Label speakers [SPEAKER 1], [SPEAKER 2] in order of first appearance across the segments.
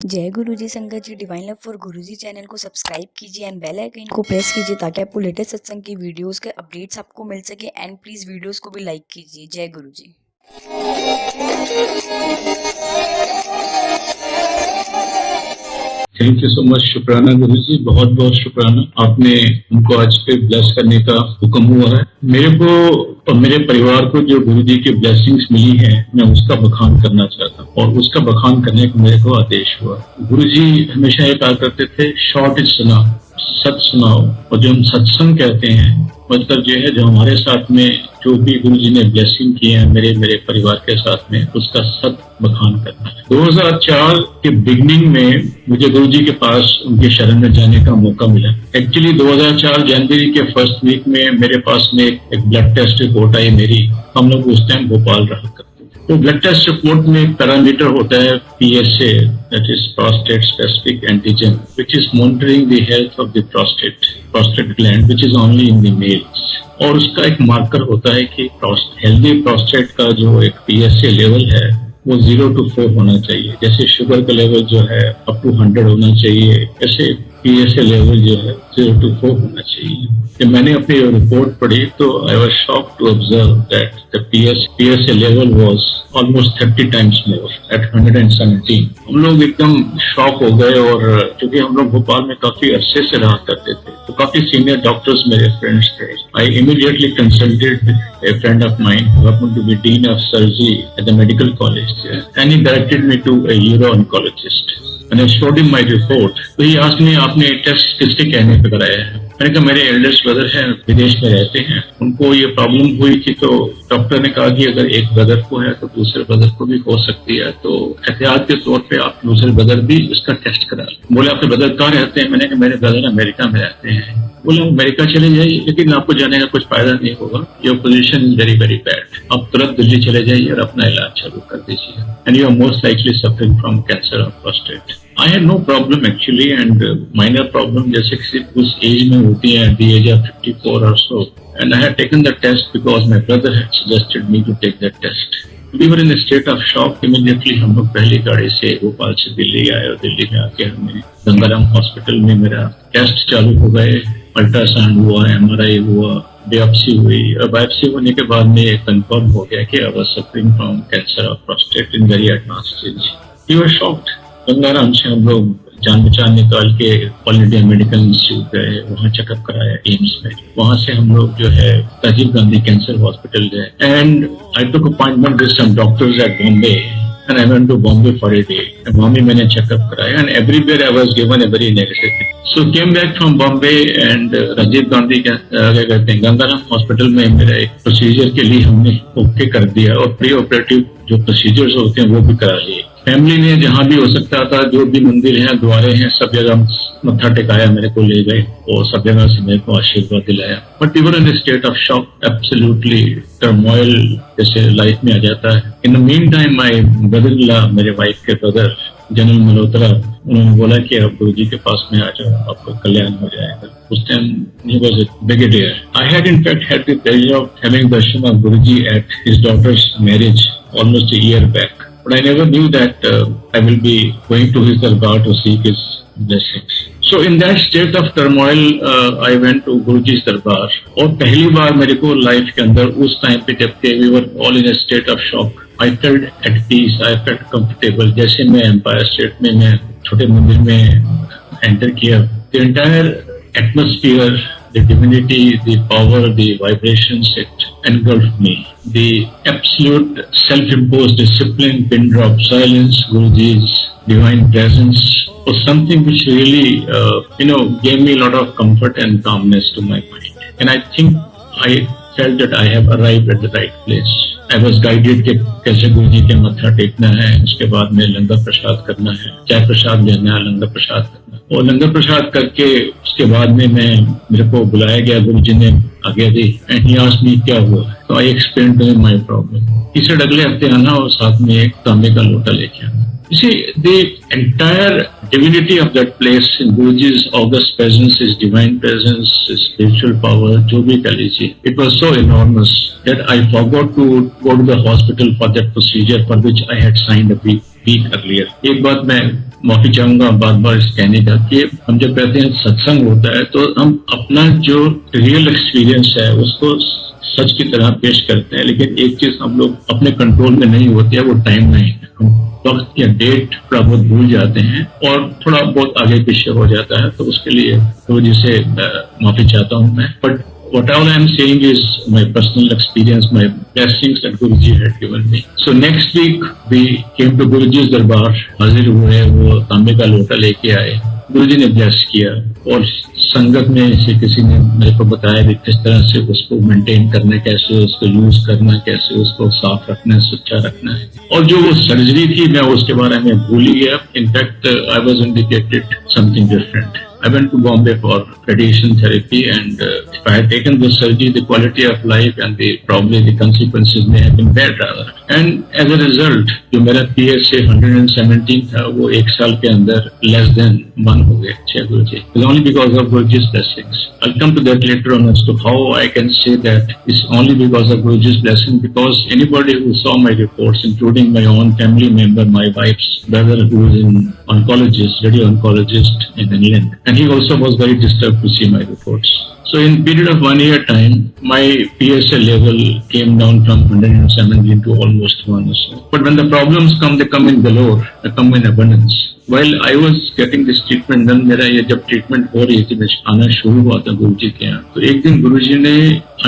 [SPEAKER 1] जय गुरुजी संगत जी। Divine love for Guruji channel को सब्सक्राइब कीजिए एंड बेल आइकन को प्रेस कीजिए ताकि आपको लेटेस्ट सत्संग की वीडियोस के अपडेट्स आपको मिल सके। एंड प्लीज वीडियोस को भी लाइक कीजिए। जय Guruji.
[SPEAKER 2] Thank you so much. शुक्राना गुरुजी, बहुत बहुत शुक्राना। आपने हमको आज पे ब्लेस करने का हुक्म हुआ है। मेरे को और मेरे परिवार को जो गुरुजी की ब्लेसिंग्स मिली है, मैं उसका बखान करना चाहता हूँ और उसका बखान करने का मेरे को आदेश हुआ। गुरुजी हमेशा ये कहा करते थे, शॉर्ट इज सुना, सच सुनाओ। और जो हम सत्संग कहते हैं, मतलब जो है, जो हमारे साथ में जो भी गुरुजी ने ब्लेसिंग किए हैं मेरे परिवार के साथ में, उसका सत बखान करना है। 2004 के बिगनिंग में मुझे गुरुजी के पास उनके शरण में जाने का मौका मिला। एक्चुअली 2004 जनवरी के फर्स्ट वीक में मेरे पास में एक ब्लड टेस्ट रिपोर्ट आई मेरी। हम लोग उस टाइम भोपाल रहा करते। तो ब्लड टेस्ट रिपोर्ट में एक पैरामीटर होता है PSA, that is prostate specific antigen, which is monitoring the health of the prostate gland, which is only in the mails. और उसका एक मार्कर होता है कि हेल्दी प्रोस्टेट का जो एक PSA लेवल है वो 0 to 4 होना चाहिए। जैसे शुगर का लेवल जो है अप टू 100 होना चाहिए, ऐसे PSA लेवल जो है 0 to 4 होना चाहिए। जब मैंने अपनी रिपोर्ट पढ़ी तो I was shocked to observe that the PSA level was almost 30 times more at 117। हम लोग एकदम शॉक हो गए। और क्योंकि हम लोग भोपाल में काफी अरसे से रहा करते थे, तो काफी सीनियर डॉक्टर्स मेरे फ्रेंड्स थे। I immediately consulted a friend of mine who happened to be dean of surgery at the medical college there, and he directed me to a uro-oncologist. And I showed him my report. So he asked me, आपने test किसके कहने पे कराया है? मैंने कहा मेरे eldest brother हैं, विदेश में रहते हैं, उनको ये प्रॉब्लम हुई थी। तो डॉक्टर ने कहा कि अगर एक ब्रदर को है तो दूसरे ब्रदर को भी हो सकती है, तो एहतियात के तौर पे आप दूसरे ब्रदर भी इसका टेस्ट करा लें। बोले आपके ब्रदर कहाँ रहते हैं? मैंने कहा मेरे ब्रदर अमेरिका में रहते हैं। बोले अमेरिका चले जाइए, लेकिन आपको जाने का कुछ फायदा नहीं होगा। Your position is very very bad. आप तुरंत दिल्ली चले जाइए और अपना इलाज चालू कर दीजिए। And you are most likely suffering from cancer of prostate. I had no problem actually, and minor problem जैसे किसी उस एज में होती है, एट द एज ऑफ 54 और so. And I had taken the test because my brother had suggested me to take that test. We were in a state of shock. Immediately हम लोग पहली गाड़ी से भोपाल से दिल्ली आए और दिल्ली में आके हमें गंगाराम हॉस्पिटल में मेरा टेस्ट चालू हो गए। अल्ट्रासाउंड हुआ, MRI हुआ, बायोप्सी हुई। और बायोप्सी होने के बाद में कंफर्म हो गया कि I was suffering from cancer of prostate in very advance stage. We were shocked. Gangaram से हम लोग जान बचान निकाल के ऑल इंडिया मेडिकल इंस्टीट्यूट गए, वहाँ चेकअप कराया एम्स में। वहाँ से हम लोग जो है राजीव गांधी कैंसर हॉस्पिटल गए। And I took appointment with some doctors at Bombay and I went to Bombay for a day. वहाँ भी मैंने चेकअप कराया and everywhere I was given a very negative. So came back from Bombay and Rajiv Gandhi क्या कहते हैं, Gangaram hospital में मेरा एक प्रोसीजर के लिए हमने ओके कर दिया और प्री ऑपरेटिव जो प्रोसीजर्स होते हैं वो भी करा लिए। फैमिली ने जहाँ भी हो सकता था, जो भी मंदिर हैं, द्वारे हैं, सब जगह मत्था टेकाया, मेरे को ले गए और सब जगह से मेरे को आशीर्वाद दिलाया। But we were in state of shock, absolutely turmoil जैसे लाइफ में आ जाता है। In the meantime my brother in law, मेरे वाइफ के ब्रदर जनरल मल्होत्रा, उन्होंने बोला कि आप गुरुजी के पास में आ जाओ, आपका कल्याण हो जाएगा। उस time he was a brigadier. I had in fact had the pleasure of having darshan of Guruji at his daughter's marriage almost a year back. But I never knew that I will be going to his darbar to seek his blessings. So in that state of turmoil, I went to Guruji's darbar. और पहली बार मेरे को life के अंदर उस time पे जबकि we were all in a state of shock, I felt at peace, I felt comfortable. जैसे मैं एम्पायर स्टेट में मैं छोटे मंदिर में एंटर किया, the entire atmosphere, the divinity, the power, the vibrations, it engulfed me. The absolute self-imposed discipline, pin drop silence, Guruji's divine presence was something which really, gave me a lot of comfort and calmness to my mind. And I think I felt that I have arrived at the right place. I was guided कि कैसे गुरुजी के मत्था टेकना है, उसके बाद में लंगर प्रसाद करना है, चाय प्रसाद लेना है, लंगर प्रसाद करना है। और लंगर प्रसाद करके उसके बाद में मेरे को बुलाया गया, गुरुजी ने आज्ञा दी। एंड ही आस्क्ड मी क्या हुआ, तो I explained to him my problem. He said अगले हफ्ते आना और साथ में एक तांबे का लोटा लेके आना। You see, the entire divinity of that place in Guruji's august presence, his divine presence, his spiritual power, जो भी कह लीजिए, it was so enormous that I forgot to go to the hospital for that procedure for which I had signed a speak earlier. एक बात मैं माफी चाहूंगा बार बार इस कहने का कि हम जब कहते हैं सत्संग होता है तो हम अपना जो रियल एक्सपीरियंस है उसको सच की तरह पेश करते हैं, लेकिन एक चीज हम लोग अपने कंट्रोल में नहीं होती है, वो टाइम नहीं है। हम वक्त या डेट थोड़ा बहुत भूल जाते हैं और थोड़ा बहुत आगे पीछे हो जाता है, तो उसके लिए गुरुजी से माफी चाहता हूँ मैं। But what all I am saying is my personal experience, my blessings that Guruji had given me. So next week we came to Guruji's दरबार, हाजिर हुए, वो तांबे का लोटा लेके आए, गुरुजी ने ब्लेस किया और संगत में से किसी ने मेरे को बताया कि किस तरह से उसको मेंटेन करना है, कैसे उसको यूज करना है, कैसे उसको साफ रखना है, स्वच्छ रखना है। और जो वो सर्जरी थी मैं उसके बारे में भूल ही गया। In fact I was indicated something different. I went to Bombay for radiation therapy, and if I had taken the surgery, the quality of life and probably the consequences may have been bad rather. And as a result, जो मेरा PSA 117 था, वो एक साल के अंदर less than 1 हो गया। गुरुजी, it's only because of Guruji's blessings. I'll come to that later on as to how I can say that it's only because of Guruji's blessing. Because anybody who saw my reports, including my own family member, my wife's brother, who is an oncologist, radio oncologist in England, and he also was very disturbed to see my reports. So in period of 1 year time, my PSA level came down from 117 to almost 1 or so. But when the problems come, they come in galore, they come in abundance. While I was getting this treatment done, मेरा ये जब treatment हो रही थी, मैं आना शुरू हुआ था गुरुजी के यहाँ, तो एक दिन गुरुजी ने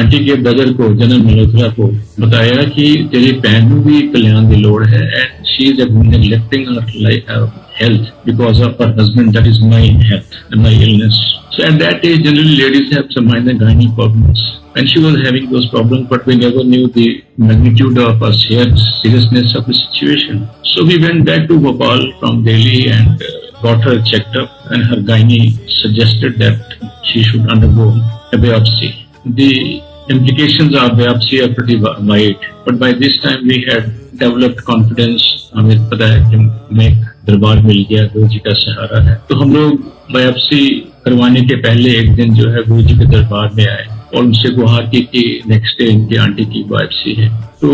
[SPEAKER 2] आंटी के ब्रदर को, जनरल मल्होत्रा को बताया कि तेरी बहन में भी कल्याण की लोड़ है, and she is neglecting her health because of her husband, that is my health and my illness. So at that age, generally ladies have some minor gynae problems. And she was having those problems, but we never knew the magnitude of her seriousness of the situation. So we went back to Bhopal from Delhi and got her checked up, and her gynae suggested that she should undergo a biopsy. The implications of biopsy are pretty wide, but by this time we had developed confidence. हमें पता है कि हमें दरबार मिल गया, गुरुजी का सहारा है, तो हम लोग बायोप्सी करवाने के पहले एक दिन जो है गुरुजी के दरबार में आए और उनसे गुहार की कि नेक्स्ट डे इनकी आंटी की बायोप्सी है। तो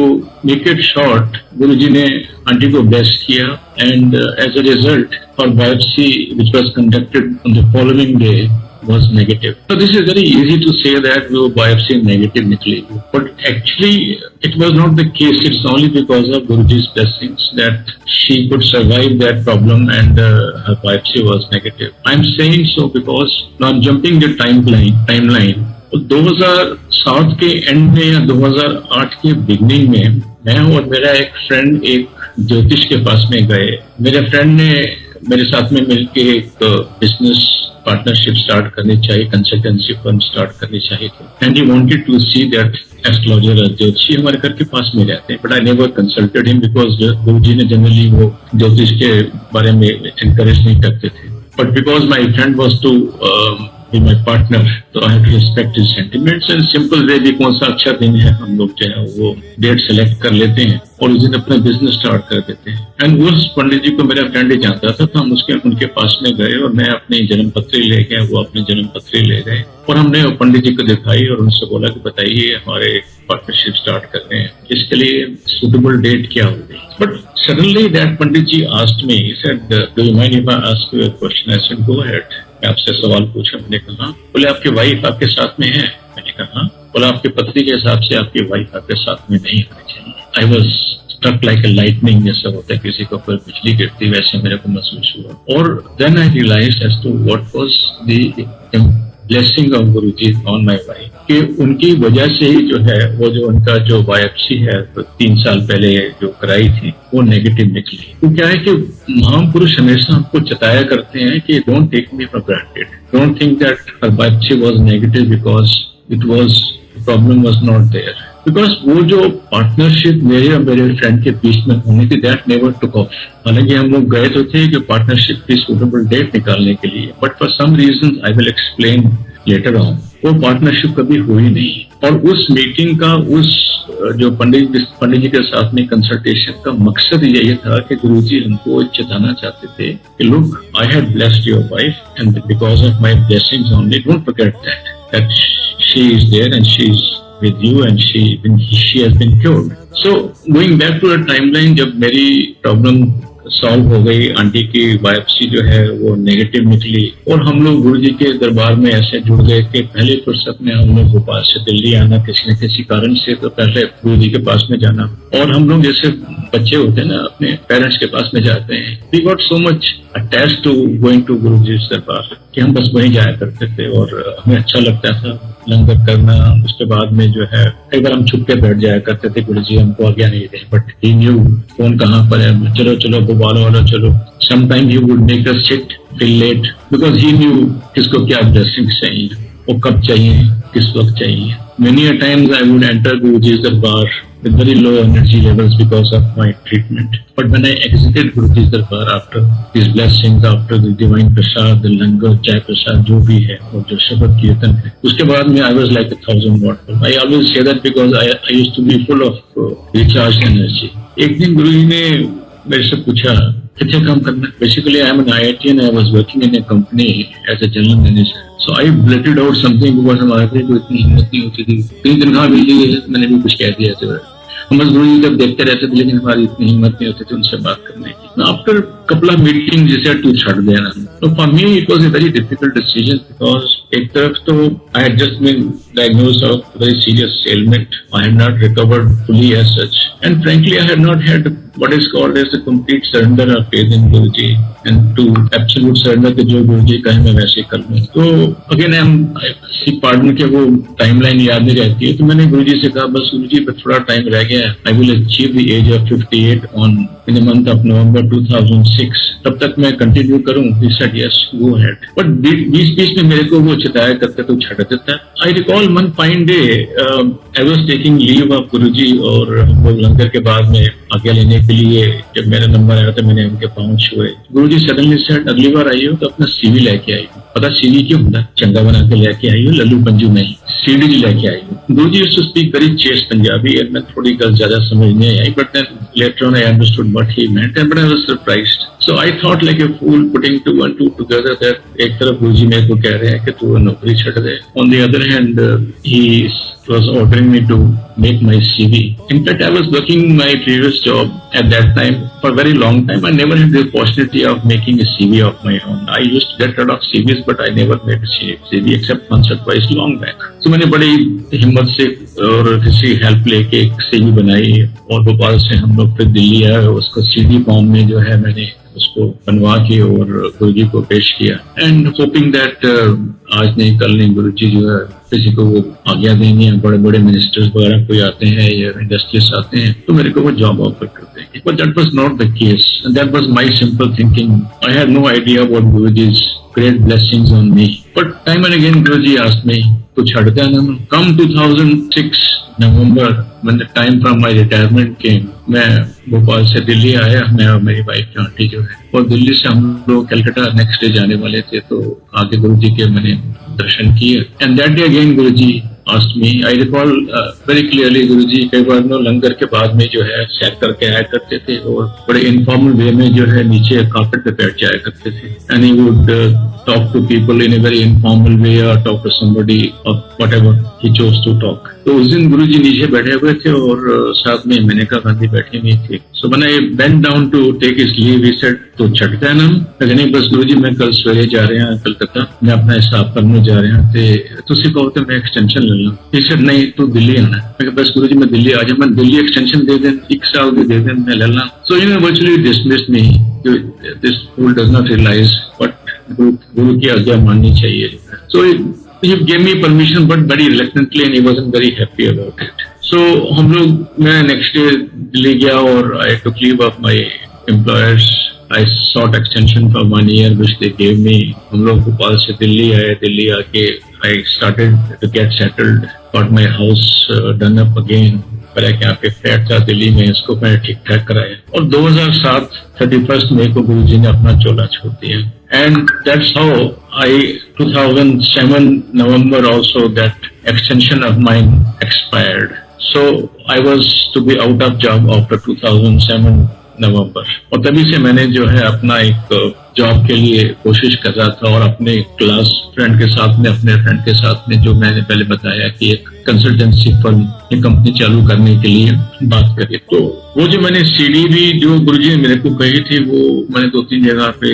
[SPEAKER 2] मेक इट शॉर्ट, गुरुजी ने आंटी को ब्लेस किया, and as a result for biopsy which was conducted on the following day was negative. So this is very easy to say that वो biopsy negative निकली, but actually it was not the case. It's only because of Guruji's blessings that she could survive that problem and her biopsy was negative. I'm saying so because now I'm jumping the timeline. 2007 के and में या 2008 के beginning में मैं और मेरा एक friend एक ज्योतिष के पास में गए। मेरे फ्रेंड ने मेरे साथ में मिलकर एक बिजनेस पार्टनरशिप स्टार्ट करनी चाहिए, कंसल्टेंसी फर्म स्टार्ट करनी चाहिए थी, and he wanted to see that astrologer ज्योतिषी हमारे घर के पास में रहते हैं, but I never consulted him because Guruji ने जनरली वो ज्योतिष के बारे में एनकरेज नहीं करते थे। But because my friend was to be my partner, तो I have to respect his sentiments, and simple way भी कौन सा अच्छा दिन है हम लोग जो है वो डेट सेलेक्ट कर लेते हैं और उस दिन अपना बिजनेस स्टार्ट कर देते हैं। एंड उस पंडित जी को मेरा फ्रेंड ही जानता था, तो हम उनके पास में गए और मैं अपनी जन्म पत्री ले गया, वो अपनी जन्म पत्री ले गए और हमने वो पंडित जी को दिखाई और उनसे बोला कि बताइए हमारे पार्टनरशिप स्टार्ट कर रहे हैं, इसके लिए सुटेबल डेट क्या होगी। But suddenly that pandit ji asked me, he said, do you mind if I ask you a question? I said, go ahead. मैं आपसे सवाल पूछा। मैंने कहा, बोले आपकी वाइफ आपके साथ में है? मैंने कहा, बोला आपके पति के हिसाब से आपकी वाइफ आपके साथ में नहीं होनी चाहिए। I was struck like a lightning, जैसा होता है किसी के ऊपर बिजली गिरती, वैसे मेरे को महसूस हुआ। और then I realised as to what was the blessing of Guruji on my wife, कि उनकी वजह से ही जो है वो जो उनका जो बायोप्सी है तो 3 साल पहले जो कराई थी वो नेगेटिव निकली। तो क्या है कि महापुरुष हमेशा हमको चताया करते हैं कि don't take me for granted, don't think that her biopsy was negative because it was problem was not there, because वो जो पार्टनरशिप मेरे और मेरे फ्रेंड के बीच में होनी थी दैट नेवर टुक ऑफ। हालांकि हम लोग गए तो थे कि पार्टनरशिप की सूटेबल डेट निकालने के लिए, but for some reason I will explain later on, वो पार्टनरशिप कभी हुई नहीं। और उस मीटिंग का उस जो पंडित जी के साथ में कंसल्टेशन का मकसद यही था कि गुरुजी हमको चेताना चाहते थे कि look, I have blessed your wife and because of my blessings only, don't forget that she is there and she is with you and she has been cured. So going back to a timeline, जब मेरी problem solve हो गई। Aunty की biopsy जो है वो negative निकली और हम लोग गुरुजी के दरबार में ऐसे जुड़ गए कि पहले फुर्सत में हम लोग भोपाल से दिल्ली आना किसी न किसी कारण से, तो पहले गुरुजी के पास में जाना। और हम लोग जैसे बच्चे होते हैं ना, अपने पेरेंट्स के पास में जाते हैं, we got so much attached to going to Guruji दरबार कि हम बस वहीं जाया करते थे और हमें अच्छा लगता था लंगर करना। उसके बाद में जो है कई बार हम छुप के बैठ जाया करते थे, गुरुजी हमको आज्ञा नहीं थे, बट ही न्यू कौन कहाँ पर है, चलो चलो भोपाल वाला चलो। Sometime he would make us sit till late because he knew किसको क्या ब्लेसिंग्स चाहिए, वो कब चाहिए, किस वक्त चाहिए। Many a times I would enter Guruji's darbar with very low energy levels because of my treatment. But when I exited Guruji's darbar after these blessings, after the divine prasad, the langar, chai prasad, जो भी है और जो शब्द कीर्तन है, उसके बाद में I was like 1,000 watt. I always say that because I used to be full of recharged energy. एक दिन गुरुजी ने मेरे से पूछा कितने काम करना। Basically I am an IIT and I was working in a company as a general manager. So I blurted out something because हमारे पे तो इतनी हिम्मत नहीं होती थी। कई तनख्वाह मिली है, मैंने भी कुछ कह दिया था। हम बस गुरुजी तब देखते रहते थे, लेकिन हमारी इतनी हिम्मत नहीं होती थी उनसे बात करने की। After couple of meetings, they said to छੱਡ देना। So for me it was a very difficult decision because एक तरफ तो I had just been diagnosed of very serious ailment. I had not recovered fully as such, and frankly I had not had what is called as a complete surrender of faith in Guruji and to absolute surrender कि जो गुरुजी कहे मैं वैसे कर लूँ। तो again pardon के वो timeline याद नहीं रहती है, तो मैंने गुरुजी से कहा बस गुरुजी पर थोड़ा टाइम रह गया है। I will achieve the age of 58 in the month of November 2006. तब तक मैं कंटिन्यू करूं? He said yes, go ahead. But बीच में मेरे को वो चिताया करते तो छट देता। I recall one fine day, I was taking leave of गुरुजी और हम लोग लंगर के बाद में आज्ञा लेने के लिए जब मेरा नंबर आया तो मैंने उनके पाँव छुए। गुरुजी सडनली सेड अगली बार आई हो तो अपना CV लेके आई हो। पता CV क्यों होता? चंगा बना के लेके आई हो, लल्लू पंजू नहीं, CD लेके आई हो। गुरुजी used to speak very chaste Punjabi and मैं थोड़ी गल ज्यादा समझ नहीं आई, but then later on I understood what he meant and but I was surprised. So I thought like a fool putting two and two together that एक तरफ गुरुजी मेरे को कह रहे हैं कि तू नौकरी छੱਡ दे, on the other hand he was ordering me to make my CV. In fact, I was working my previous job at that time for a very long time. I never had the opportunity of making a CV of my own. I used to get rid of CVs, but I never made a CV except once or twice long back. So मैंने बड़ी हिम्मत से और किसी help लेके एक CV बनाई और भोपाल से हम लोग फिर दिल्ली आए। उसको CD फॉर्म में जो है मैंने उसको बनवा के और गुरुजी को पेश किया एंड होपिंग दैट आज नहीं कल नहीं गुरुजी जो है किसी को वो आज्ञा देंगे। बड़े बड़े मिनिस्टर्स वगैरह कोई आते हैं या इंडस्ट्रियलिस्ट आते हैं तो मेरे को वो जॉब ऑफर करते हैं, but that was not the case and that was my simple thinking. I had no idea about गुरुजी's great blessings on me, but time and again Guruji asked me to chhad dena। Come 2006 November when the time from my retirement came, मैं भोपाल से दिल्ली आया, मैं और मेरी wife की aunty जो है, और दिल्ली से हम लोग कलकत्ता नेक्स्ट डे जाने वाले थे। तो आगे गुरुजी के मैंने दर्शन किए and that day again Guruji asked me, I recall very clearly गुरुजी कई बार नो लंगर के बाद में जो है सैर करके आया करते थे और बड़े इनफॉर्मल वे में जो है नीचे कार्पेट पे बैठ जाया करते थे and he would talk to people in a very informal way or talk to somebody of whatever he chose to talk। तो उस दिन गुरुजी नीचे बैठे हुए थे और साथ में मेनका गांधी बैठी हुई थी। So when I bent down to take his leave, he said, तो छटका है ना? नहीं बस गुरुजी मैं कल सवेरे जा रहे हैं कलकत्ता, मैं अपना हिसाब करने जा रहे हैं तो उसी को मैं एक्सटेंशन ले लूँ। He said नहीं तू दिल्ली आना। मैं बस गुरुजी मैं दिल्ली आ जाऊँ, मैं दिल्ली एक्सटेंशन दे दें, 1 साल भी दे दें, मैं ले लूँ। So you know virtually dismissed me। This fool does not realize what गुरु की आज्ञा माननी चाहिए। So he gave me permission but very reluctantly and he wasn't very happy about it। So हम लोग मैं next day दिल्ली गया और I took leave of my employers। I sought extension for 1 year which they gave me। हम लोग भोपाल से दिल्ली आए, दिल्ली आके I started to get settled, got my house done up again। पहले यहाँ पे फ्लैट था दिल्ली में, इसको मैंने ठीक ठाक कराया और 2007 31 मई को गुरुजी ने अपना चोला छोड़ दिया and that's how 2007 November also that extension of mine expired। So I was to be out of job after 2007 नवंबर। और तभी से मैंने जो है अपना एक जॉब के लिए कोशिश कर रहा था और अपने क्लास फ्रेंड के साथ में, अपने फ्रेंड के साथ में, जो मैंने पहले बताया कि एक कंसल्टेंसी फर्म की कंपनी चालू करने के लिए बात करी। तो वो जो मैंने सीडी भी जो गुरुजी ने मेरे को कही थी वो मैंने 2-3 जगह पे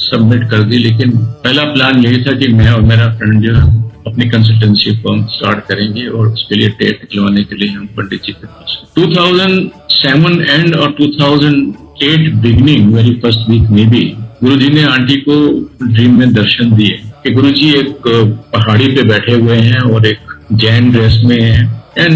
[SPEAKER 2] सबमिट कर दी, लेकिन पहला प्लान यही था कि मैं और मेरा फ्रेंड जो है अपनी कंसल्टेंसी फर्म स्टार्ट करेंगे और उसके लिए डेट दिलवाने के लिए हम पंडित जी के पास 2007 एंड और 2008 बिगनिंग वेरी फर्स्ट वीक में भी गुरुजी ने आंटी को ड्रीम में दर्शन दिए कि गुरुजी एक पहाड़ी पे बैठे हुए हैं और एक जैन ड्रेस में है, and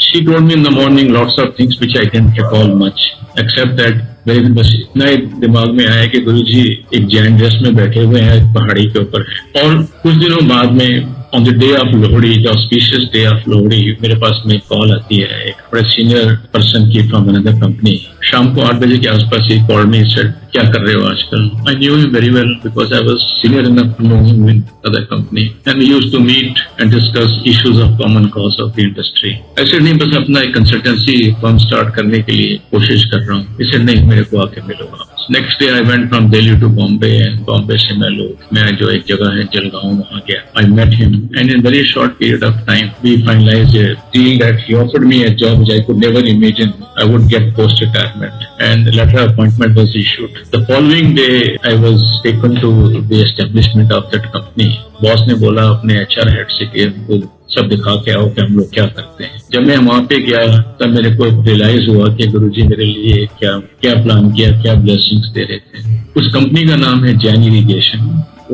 [SPEAKER 2] she told me in the morning lots of things which I can recall much except that मेरे बस इतना ही दिमाग में आया कि गुरुजी एक जैन ड्रेस में बैठे हुए हैं, एक पहाड़ी के ऊपर है। और कुछ दिनों बाद में on the day of Lohri, the auspicious day of Lohri, मेरे पास में कॉल आती है एक बड़े सीनियर पर्सन की फ्रॉम अनदर कंपनी। शाम को 8 बजे के आसपास ही कॉल मी, सेड क्या कर रहे हो आजकल? I knew him very well because I was senior enough to know him in other company and we used to meet and discuss issues of common cause of the industry. ऐसे नहीं, बस अपना एक कंसल्टेंसी फर्म स्टार्ट करने के लिए कोशिश कर रहा हूँ। इसे नहीं, मेरे को आके मिलो आप। Next day I went from Delhi to Bombay and Bombay से मैं जो एक जगह है जलगांव, वहां गया। I met him and in very short period of time we finalised a deal that he offered me a job which I could never imagine I would get post retirement, and the letter of appointment was issued. The following day I was taken to the establishment of that company. Boss ने बोला अपने HR head से कि हमको सब दिखा के आओ कि हम लोग क्या करते हैं। जब मैं वहां पे गया तब मेरे को रियलाइज हुआ कि गुरुजी मेरे लिए क्या क्या प्लान किया, क्या ब्लेसिंग्स दे रहे थे। उस कंपनी का नाम है जैन इरिगेशन,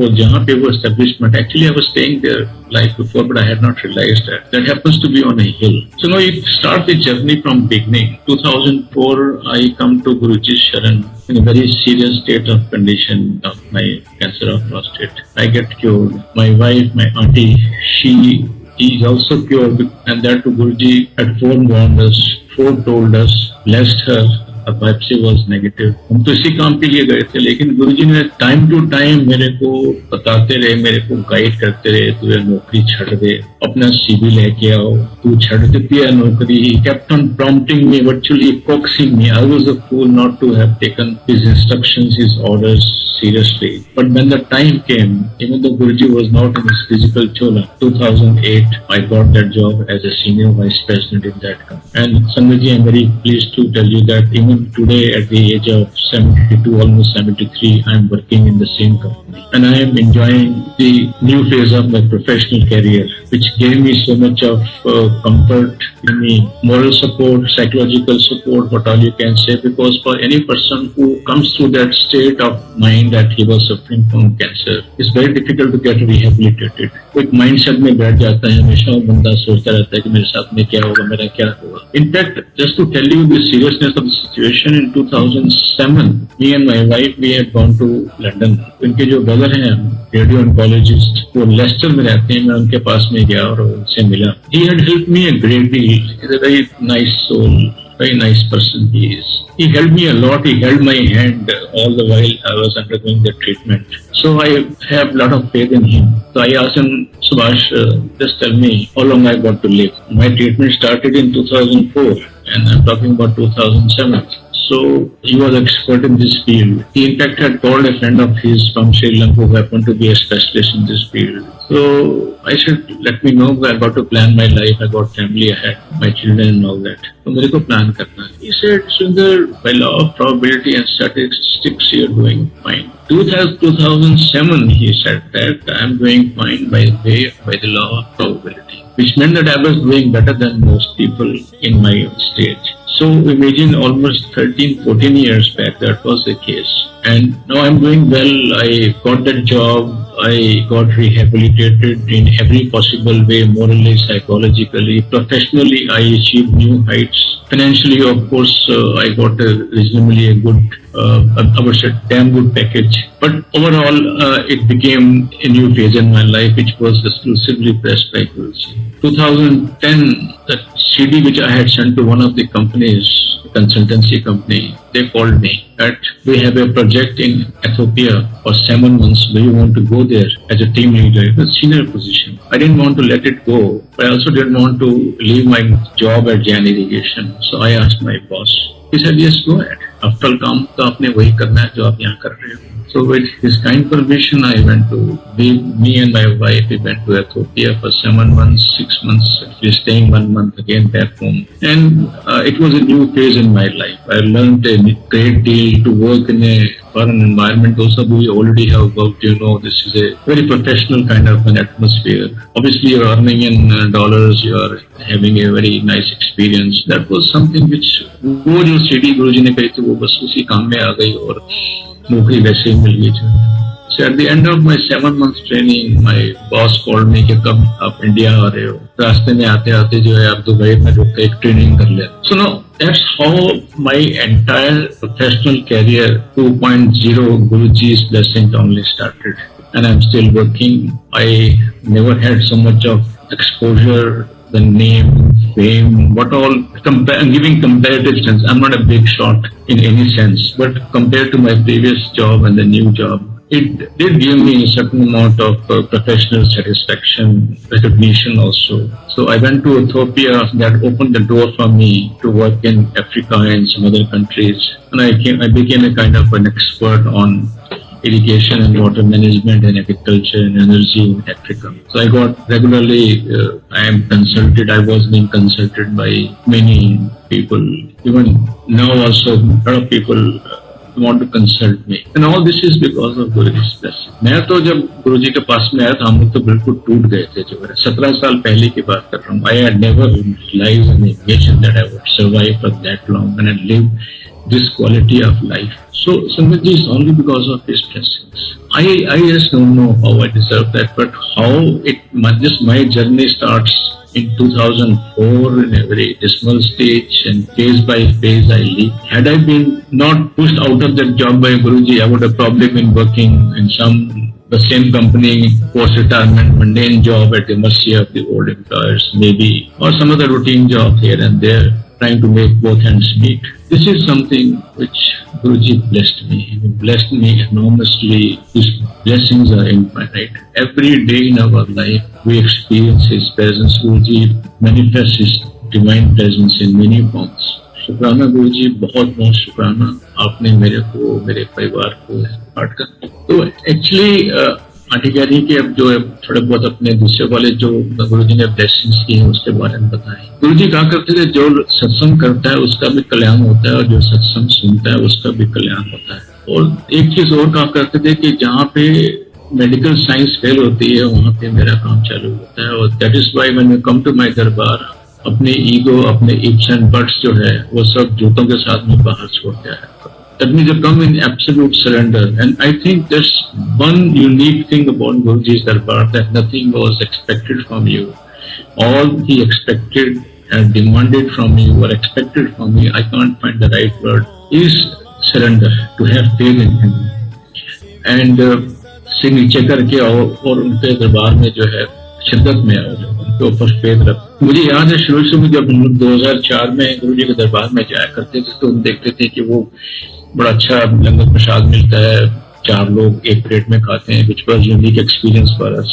[SPEAKER 2] और जहाँ पे वो establishment, actually I was staying there life before but I had not realised that happens to be on a hill. So no it start the journey from beginning. 2004 I come to Guruji शरण in a very serious state of condition of my cancer of prostate. I get cured. My wife, my auntie, she is also cured, and that to Guruji had forewarned us, foretold us, blessed her. Biopsy was negative. हम तो इसी काम के लिए गए थे, लेकिन गुरुजी ने टाइम टू टाइम मेरे को बताते रहे, मेरे को गाइड करते रहे, तू ये नौकरी छड़ दे, अपना सीवी लेके आओ, तू छड़ देती है नौकरी। He kept on prompting me, virtually coaxing me. I was a fool not to have taken his instructions, his orders seriously. But when the time came, even though Guruji was not in his physical chola, 2008, I got that job as a senior vice president in that company. And Sangat ji, I'm very pleased to tell you that even today at the age of 72, almost 73, I am working in the same company. And I am enjoying the new phase of my professional career, which gave me so much of comfort, gave me moral support, psychological support, what all you can say, because for any person who comes through that state of mind that he was suffering from cancer, it's very difficult to get rehabilitated. एक mindset में बैठ जाता है, हमेशा वो बंदा सोचता रहता है कि मेरे साथ में क्या होगा, मेरा क्या होगा। In fact, just to tell you the seriousness of the situation, in 2007, me and my wife, we had gone to London. इनके जो ब्रदर हैं रेडियो ऑन्कोलॉजिस्ट, वो लेस्टर में रहते हैं, मैं उनके पास में गया और उनसे मिला। He had helped me a great deal. He's a very nice soul, very nice person he is. He helped me a lot. He held my hand all the while I was undergoing the treatment. So I have a lot of faith in him. So I asked him, Subhash, just tell me how long I got to live. My treatment started in 2004 and I'm talking about 2007. So he was expert in this field. He in fact had called a friend of his from Sri Lanka who happened to be a specialist in this field. So I said, let me know, I got to plan my life, I got family ahead, my children and all that. So मेरे को plan करना है. He said, Sundar, by law of probability and statistics, you're doing fine. 2007, he said that I'm doing fine by the law of probability, which meant that I was doing better than most people in my stage. So imagine almost 13-14 years back, that was the case. And now I'm doing well. I got that job. I got rehabilitated in every possible way, morally, psychologically, professionally. I achieved new heights. Financially, of course, I got reasonably a good, I would say, damn good package. But overall, it became a new phase in my life, which was exclusively blessed by Guruji. 2010, that CD which I had sent to one of the companies, consultancy company, they called me that we have a project in Ethiopia for 7 months. Do you want to go there as a team leader? It was a senior position. I didn't want to let it go, but I also didn't want to leave my job at Jan Irrigation. So I asked my boss. He said, yes, go ahead. अफल काम तो आपने वही करना है जो आप यहाँ कर रहे हो. So with his kind permission, I went to, me and my wife, we went to Ethiopia for 7 months, 6 months. We staying 1 month again back home. And it was a new phase in my life. I learned a great deal to work in a foreign environment. Those of you who already have worked, you know, this is a very professional kind of an atmosphere. Obviously, you're earning in dollars, you're having a very nice experience. That was something which, वो जो सीढ़ी गुरुजी ने कही थी वो बस उसी काम में आ गई और नौकरी वैसे ही मिल गई. So at the end of my 7 months training, my boss called me कि कब आप इंडिया आ रहे हो. रास्ते में आते आते जो है आप दुबई में रुक के एक ट्रेनिंग कर ले. So now that's how my entire professional career 2.0 Guruji's blessing only started, and I'm still working. I never had so much of exposure, the name, fame, what all. I'm giving comparative sense. I'm not a big shot in any sense, but compared to my previous job and the new job, it did give me a certain amount of professional satisfaction, recognition also. So I went to Ethiopia. That opened the door for me to work in Africa and some other countries, and I became a kind of an expert on irrigation and water management and agriculture and energy in Africa. So I got regularly, I was being consulted by many people. Even now also, a lot of people want to consult me. And all this is because of Guruji's blessing. मैं तो जब गुरुजी के पास में आया था हम लोग तो बिल्कुल टूट गए थे. जो 17 साल पहले की बात कर रहा हूँ. I had never realized and imagined that I would survive for that long and I'd live this quality of life. So Sangat ji is only because of his blessings. I just don't know how I deserve that, but how my journey starts in 2004 in a very dismal stage, and phase by phase I live. Had I been not pushed out of that job by Guruji, I would have probably been working in the same company, post-retirement, mundane job at the mercy of the old employers, maybe, or some other routine job here and there, trying to make both ends meet. This is something which Guruji blessed me. He blessed me enormously. His blessings are infinite. Every day in our life, we experience His presence. Guruji manifests His divine presence in many forms. शुक्राना गुरुजी, बहुत बहुत शुक्राना. आपने मेरे को, मेरे परिवार को पाठ कर. तो एक्चुअली आंटी कह रही कि अब जो है थोड़े बहुत अपने दूसरे वाले जो गुरुजी ने ब्लेसिंग्स की है उसके बारे में बताएं. गुरुजी कहा करते थे जो सत्संग करता है उसका भी कल्याण होता है और जो सत्संग सुनता है उसका भी कल्याण होता है. और एक चीज और कहा करते थे कि जहाँ पे मेडिकल साइंस फेल होती है वहाँ पे मेरा काम चालू होता है. और that is why when you come to my दरबार, अपने ईगो, अपने इप्स एंड बट्स जो है वो सब जूतों के साथ में बाहर छोड़ दिया है. That means you come in absolute surrender. And I think there's one unique thing about Guruji's Darbar, that nothing was expected from you. All he expected and demanded from you or expected from me, I can't find the right word, is surrender, to have faith in him. And से नीचे करके और उनके दरबार में जो है शिद्दत में आओ, उनके ऊपर फेथ रख. मुझे याद है शुरू से जब हम लोग 2004 में गुरुजी के दरबार में जाया करते थे तो हम देखते थे कि वो बड़ा अच्छा लंगर प्रसाद मिलता है, 4 लोग एक प्लेट में खाते हैं, which was unique experience for us.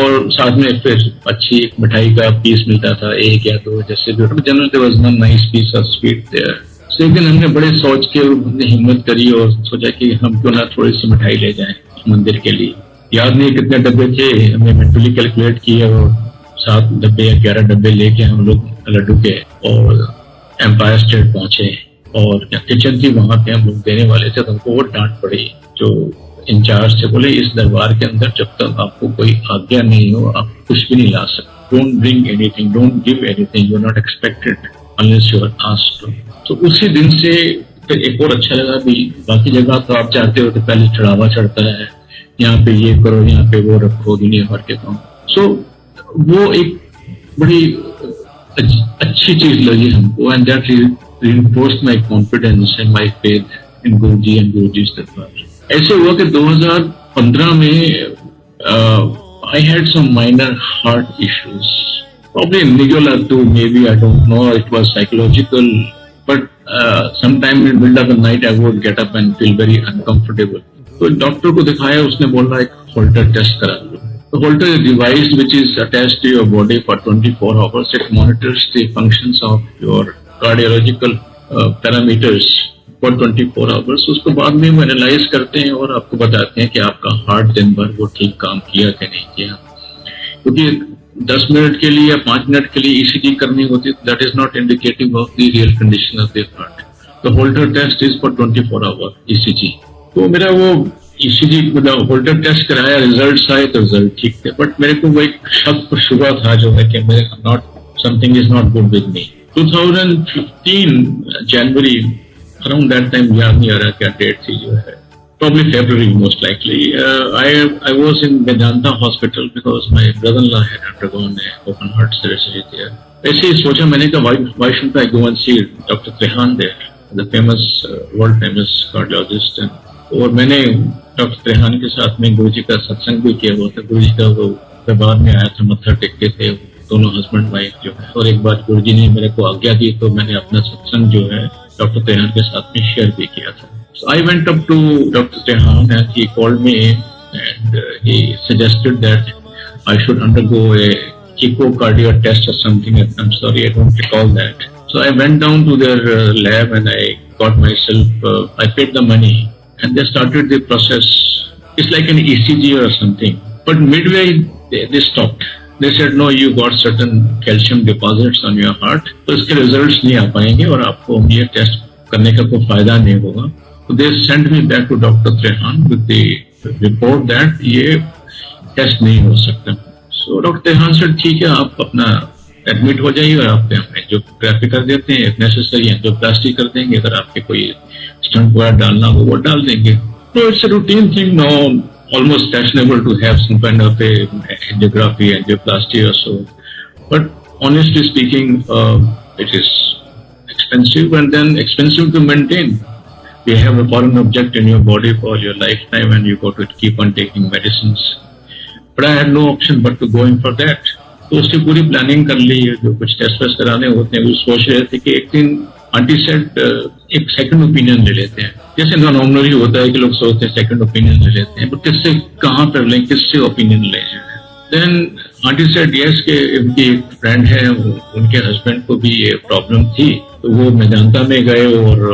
[SPEAKER 2] और साथ में फिर अच्छी एक मिठाई का पीस मिलता था, 1 या 2 जैसे भी. General there was one nice piece of sweet there. तो एक दिन हमने बड़े सोच के हमने हिम्मत करी और सोचा कि हम क्यों ना थोड़ी सी मिठाई ले जाएं मंदिर के लिए. याद नहीं कितने डब्बे थे, हमने मेंटली कैलकुलेट किया और 7 डब्बे या 11 डब्बे लेके हम लोग लड्डू के और एम्पायर स्टेट पहुंचे. और किचन थी वहां पे हम लोग देने वाले थे तो हमको और डांट पड़ी. जो इंचार्ज थे बोले इस दरबार के अंदर जब तक आपको कोई आज्ञा नहीं हो आप कुछ भी नहीं ला सकते. Don't bring anything, don't give anything, you are not expected unless you are asked to. तो उसी दिन से फिर एक और अच्छा लगा भी. बाकी जगह तो आप चाहते हो तो पहले चढ़ावा चढ़ता है, यहाँ पे ये करो, यहाँ पे वो रखो, दुनिया भर के काम. सो वो एक बड़ी अच्छी चीज लगी हमको. And that reinforced my confidence and my faith in Guruji and Guruji's Darbar. ऐसे हुआ कि 2015 में I had some minor heart issues, probably regular too, maybe, I don't know, it was psychological, but sometime in middle of the night I would get up and feel very uncomfortable. तो doctor को दिखाया, उसने बोला एक Holter test करा लो. The holter is a device which is attached to your body for 24 hours. It monitors the functions of your cardiological parameters for 24 hours. उसको बाद में वो एनालाइज करते हैं और आपको बताते हैं कि आपका हार्ट दिन भर वो ठीक काम किया कि नहीं किया। क्योंकि 10 मिनट के लिए या 5 मिनट के लिए ईसीजी करनी होती है, that is not indicative of the real condition of the heart. The Holter test is for 24 hour ECG. तो मेरा वो ईसीजी मतलब होल्टर टेस्ट कराया, रिजल्ट आए तो रिजल्ट ठीक थे, बट मेरे को वो एक शक शुबा था जो है कि मेरे not something is not good with me. 2015 January around that time, याद नहीं आ रहा क्या डेट थी जो है, probably February most likely. I was in Vedanta Hospital because my brother-in-law had undergone open heart surgery there. ऐसे ही सोचा मैंने कहा why shouldn't I go and see Dr. Rehan there, the famous world famous cardiologist. और मैंने doctor Rehan के साथ में गुरुजी का सत्संग भी किया हुआ था। गुरुजी का वो दरबार में आया था, मत्था टेकते थे दोनों हस्बैंड वाइफ जो है। और एक बार गुरुजी ने मेरे को आज्ञा दी तो मैंने अपना सत्संग जो है डॉक्टर रेहान के साथ में शेयर भी किया था। So I went up to Dr. Rehan and he called me and he suggested that I should undergo a echocardio test or something. I'm sorry, I don't recall that. So I went down to their lab and I got myself, I paid the money and they started the process. It's like an ECG or something. But midway they stopped. They said, no, you got certain calcium deposits on your heart. तो इसके results नहीं आ पाएंगे और आपको ये test करने का कोई फायदा नहीं होगा। So they sent me back to Dr. Rehan with the report that ये टेस्ट नहीं हो सकता। So Dr. Rehan said, ठीक है, आप अपना एडमिट हो जाइए और आप एंजियोग्राफी कर देते हैं, नेसेसरी एंजियोप्लास्टी कर देंगे, अगर आपके कोई स्टंट वगैरह डालना हो वो डाल देंगे। So it's a routine thing now, almost fashionable to have some kind of a angiography, angioplasty or so. But honestly speaking, it is expensive and then expensive to maintain. You have a foreign object in your body for your lifetime and you got to keep on taking medicines. But I had no option but to go in for that. तो उसकी पूरी planning कर ली है, जो कुछ test waste कराने होते हैं वो सोच रहे थे कि एक दिन आंटी सेट एक सेकंड ओपिनियन ले लेते हैं। जैसे नॉर्मली होता है कि लोग सोचते हैं सेकंड ओपिनियन ले लेते हैं, बट किससे कहाँ पर लें, किससे ओपिनियन ले जाए। देन आंटी सेट यस के उनकी एक फ्रेंड है, उनके हस्बैंड को भी ये प्रॉब्लम थी, तो वो मेदांता में गए और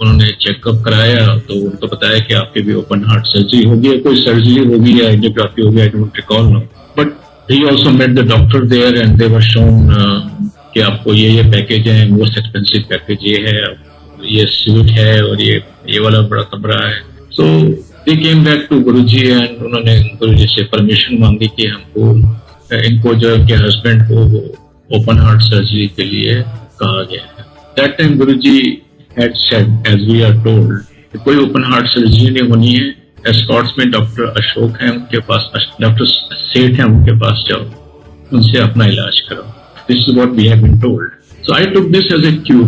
[SPEAKER 2] उन्होंने चेकअप कराया तो उनको बताया कि आपके भी ओपन हार्ट सर्जरी होगी, कोई सर्जरी होगी या एंजियोग्राफी होगी, I don't recall no. But he also met the doctor there and they were shown कि आपको ये पैकेज है, मोस्ट एक्सपेंसिव पैकेज ये है, ये स्वीट है और ये वाला बड़ा कमरा है। So they came back to Guruji and उन्होंने गुरुजी से परमिशन मांगी कि हमको इनको जो के हस्बैंड को ओपन हार्ट सर्जरी के लिए कहा गया है। That time Guruji had said, as we are told, कि कोई ओपन हार्ट सर्जरी नहीं होनी है। एस्कॉर्ट्स में डॉक्टर अशोक है, उनके पास डॉक्टर सेठ है, उनके पास जाओ, उनसे अपना इलाज करो। This is what we have been told. So I took this as a cue.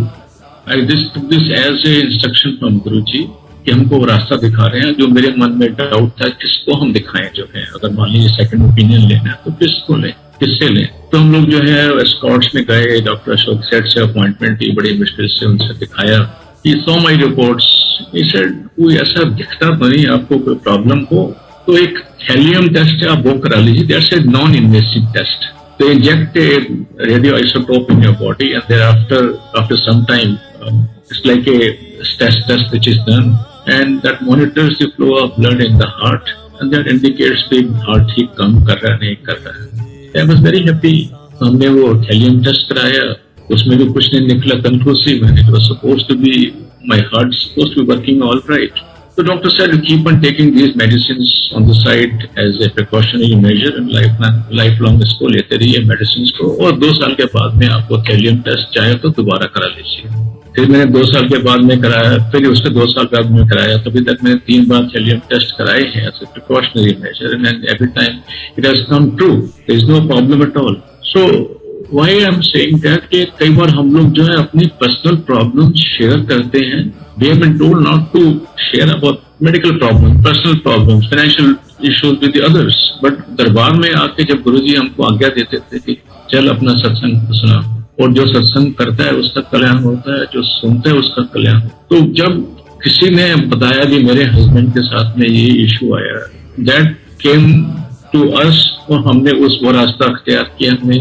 [SPEAKER 2] I took this as a instruction from Guruji कि हमको वो रास्ता दिखा रहे हैं। जो मेरे मन में डाउट था किसको हम दिखाएं, जो है अगर मान लीजिए सेकंड ओपिनियन लेना है तो किसको लें, किससे लें। तो हम लोग जो है एस्कॉर्ट्स में गए, डॉक्टर अशोक सेठ से अपॉइंटमेंट ली, बड़ी मुश्किल से उनसे दिखाया। He saw my reports. He said, कोई ऐसा दिखता तो नहीं, आपको कोई प्रॉब्लम हो तो एक हेलियम टेस्ट है, आप वो करा लीजिए। That's a non-invasive test. They inject a radioisotope in your body and thereafter, after some time, it's like a test which is done and that monitors the flow of blood in the heart and that indicates the heart ही कम कर रहा है नहीं कर रहा है। I was very happy. हमने वो helium test कराया, उसमें भी कुछ नहीं निकला conclusive, and it was supposed to be, my heart is supposed to be working all right. The doctor said to keep on taking these medicines on the side as a precautionary measure and lifelong इसको लेते रहिए medicine को, और 2 साल के बाद में आपको थैलियम टेस्ट चाहे तो दोबारा करा लीजिए। फिर मैंने 2 साल के बाद में कराया, फिर उसके 2 साल बाद में कराया, तो अभी तक मैंने 3 बार थैलियम टेस्ट कराए हैं as a precautionary measure and every time it has come true, there is no problem at all. So why I'm saying that कि कई बार हम लोग जो है अपनी पर्सनल प्रॉब्लम शेयर करते हैं। We have been told not to share about medical problems, personal problems, financial issues with the others. But दरबार में आके जब गुरुजी हमको आज्ञा देते थे कि चल अपना सत्संग सुना, और जो सत्संग करता है उसका कल्याण होता है, जो सुनता है उसका कल्याण। तो जब किसी ने बताया कि मेरे हस्बैंड के साथ में ये इशू आया, that came to us और हमने वो रास्ता अख्तियार किया, हमने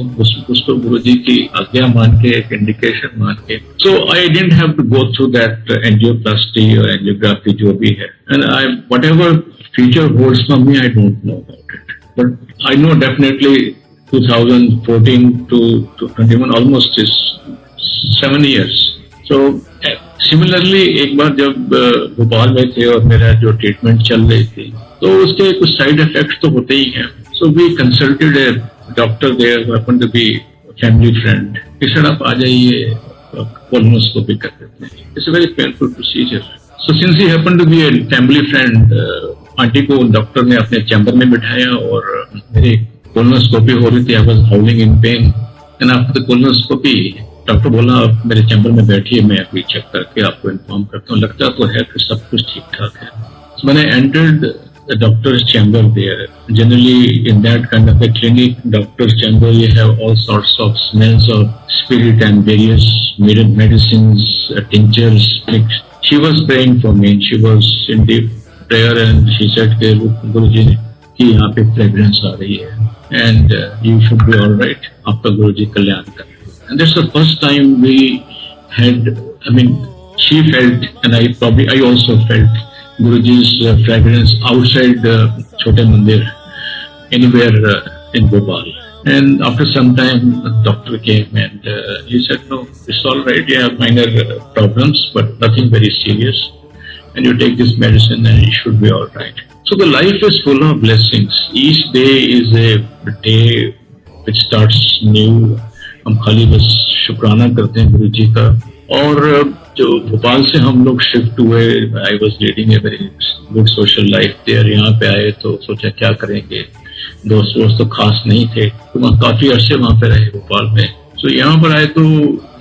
[SPEAKER 2] उसको गुरुजी की आज्ञा मान के, एक इंडिकेशन मान के. So I didn't have to go through that angioplasty और एंजियोग्राफी जो भी है. And I whatever future holds for me, I don't know about it, but I know definitely 2014 to 21 almost is 7 years. So similarly एक बार जब भोपाल में थे और मेरा जो ट्रीटमेंट चल रही थी, तो उसके कुछ साइड इफेक्ट्स तो होते ही हैं. So we consulted a doctor there who happened to be family friend. He said आप आ जाइए, कोलोनोस्कोपी कर देते हैं. It's a very painful procedure. So since he happened to be a family friend, aunty को डॉक्टर ने अपने chamber में बिठाया और मेरी कोलोनोस्कोपी हो रही थी. I was हाउलिंग in pen and after the colonoscopy doctor बोला आप मेरे चैम्बर में बैठिए, मैं अभी चेक करके आपको इन्फॉर्म करता हूँ. लगता तो है कि सब कुछ ठीक ठाक है. So when I entered the doctor's chamber there, generally in that kind of a clinic, doctor's chamber, you have all sorts of smells of spirit and various medicines, tinctures. Like, she was praying for me. She was in deep prayer and she said, Guruji की यहाँ पे fragrance आ रही है and you should be all right. आपका गुरुजी कल्याण कर. And that's the first time we had, I mean, she felt and I also felt Guruji's fragrance outside Chote Mandir, anywhere in Bhopal. And after some time, the doctor came and he said, no, it's all right, you have minor problems, but nothing very serious. And you take this medicine and you should be all right. So the life is full of blessings. Each day is a day which starts new. हम खाली बस शुक्राना करते हैं गुरु जी का. और जो भोपाल से हम लोग शिफ्ट हुए, I was leading a very good social life there. यहाँ पे आए तो सोचा क्या करेंगे, दोस्त तो खास नहीं थे, तो वहाँ काफी अरसे वहाँ पे रहे भोपाल में. तो यहाँ पर आए तो